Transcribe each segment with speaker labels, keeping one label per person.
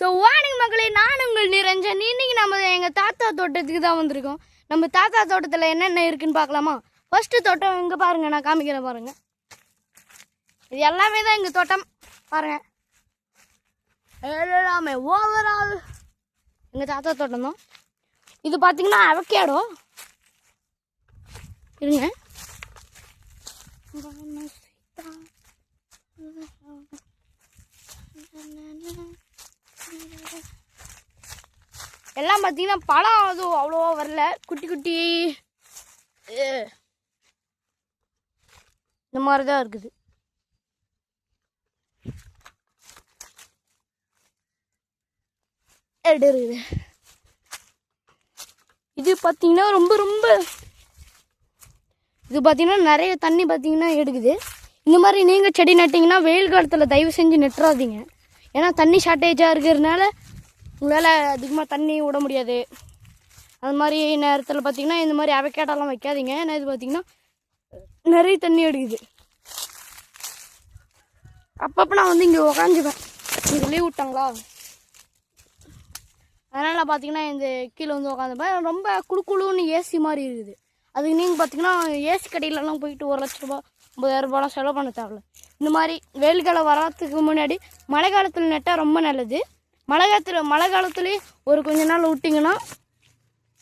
Speaker 1: So warning மக்களே, நான் உங்கள் நிரஞ்சன். இன்னைக்கு நம்ம எங்கள் தாத்தா தோட்டத்துக்கு தான் வந்திருக்கோம். நம்ம தாத்தா தோட்டத்தில் என்னென்ன இருக்குன்னு பார்க்கலாமா? ஃபர்ஸ்ட் தோட்டம் இங்கே பாருங்கள், நான் காமிக்கிறேன் பாருங்கள். இது எல்லாமே தான் எங்கள் தோட்டம் பாருங்கள். எல்லாமே ஓவரால் எங்கள் தாத்தா தோட்டம் தான். இது பார்த்தீங்கன்னா அவகேடோ இருங்க. எல்லாம் பார்த்தீங்கன்னா பழம் அதுவும் அவ்வளோவா வரல, குட்டி குட்டி இந்த மாதிரி தான் இருக்குது. இருக்குது இது பார்த்தீங்கன்னா ரொம்ப ரொம்ப இது பார்த்தீங்கன்னா நிறைய தண்ணி பார்த்தீங்கன்னா எடுக்குது. இந்த மாதிரி நீங்கள் செடி நட்டிங்கன்னா வெயில் காலத்தில் தயவு செஞ்சு நட்டுறாதீங்க. ஏன்னா தண்ணி ஷார்ட்டேஜாக இருக்கிறதுனால உங்களால் அதிகமாக தண்ணி விட முடியாது. அது மாதிரி நேரத்தில் பார்த்தீங்கன்னா இந்த மாதிரி அவகேடோலாம் வைக்காதீங்க. ஏன்னா இது பார்த்தீங்கன்னா நிறைய தண்ணி எடுக்குது. அப்பப்போ நான் வந்து இங்கே உக்காந்துப்பேன். இங்கே லீவ் விட்டாங்களா, அதனால் பார்த்தீங்கன்னா இந்த கீழே வந்து உக்காந்துப்பேன். ரொம்ப குழுன்னு ஏசி மாதிரி இருக்குது. அதுக்கு நீங்கள் பார்த்தீங்கன்னா ஏசி கடையிலலாம் போயிட்டு 1 லட்ச ரூபா 50,000 ரூபாலாம் செலவு பண்ண தேவையில்ல. இந்த மாதிரி வெயில் காலம் வர்றதுக்கு முன்னாடி மழை காலத்தில் நட்டால் ரொம்ப நல்லது. மழை காலத்துலேயே ஒரு கொஞ்ச நாள் விட்டிங்கன்னா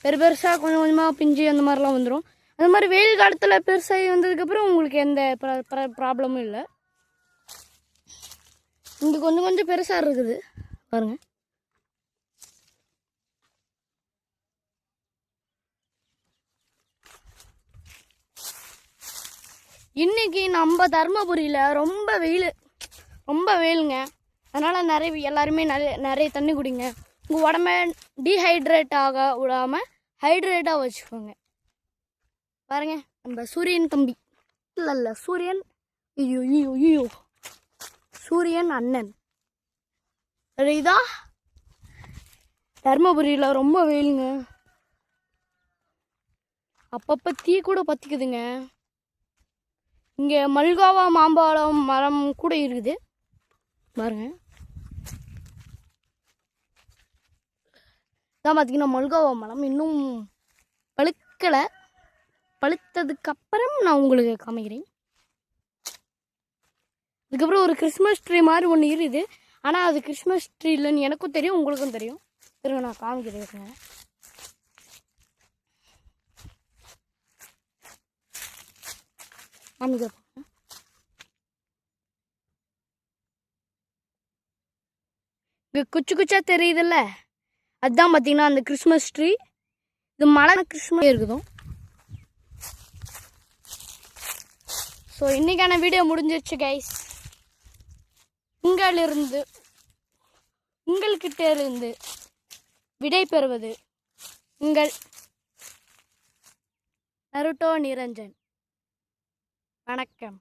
Speaker 1: பெருசாக கொஞ்சம் கொஞ்சமாக பிஞ்சு அந்த மாதிரிலாம் வந்துடும். அந்த மாதிரி வெயில் காலத்தில் பெருசாகி வந்ததுக்கப்புறம் உங்களுக்கு எந்த ப்ராப்ளமும் இல்லை. இங்கே கொஞ்சம் கொஞ்சம் பெருசாக இருக்குது பாருங்கள். இன்றைக்கி நம்ம தருமபுரியில் ரொம்ப வெயிலுங்க. அதனால் எல்லாருமே நிறைய தண்ணி குடிங்க. உங்கள் உடம்ப டீஹைட்ரேட் ஆக விடாமல் ஹைட்ரேட்டாக வச்சுக்கோங்க. பாருங்க, நம்ம சூரியன் தம்பி இல்லை சூரியன், ஐயோ சூரியன் அண்ணன் சரிதா. தருமபுரியில் ரொம்ப வெயிலுங்க. அப்பப்போ தீ கூட பற்றிக்குதுங்க. இங்கே மல்கோவா மாம்பழம் மரம் கூட இருக்குது பாருங்க. இதான் பார்த்தீங்கன்னா மல்கோவா மரம் இன்னும் பழுக்கலை. பழுத்ததுக்கப்புறம் நான் உங்களுக்கு காமிக்கிறேன். அதுக்கப்புறம் ஒரு கிறிஸ்மஸ் ட்ரீ மாதிரி ஒன்று இருக்குது. ஆனால் அது கிறிஸ்மஸ் ட்ரீ இல்லைன்னு எனக்கும் தெரியும், உங்களுக்கும் தெரியும். திரும்ப நான் காமிக்கிறேன். இங்கே குச்சா தெரியுதுல்ல, அதுதான் பார்த்தீங்கன்னா அந்த கிறிஸ்மஸ் ட்ரீ. இது மழை கிறிஸ்மஸ் இருக்குதும். ஸோ இன்றைக்கான வீடியோ முடிஞ்சிருச்சு கைஸ். உங்கள்கிட்ட இருந்து விடை பெறுவது உங்கள் நருட்டோ நிரஞ்சன். வணக்கம்.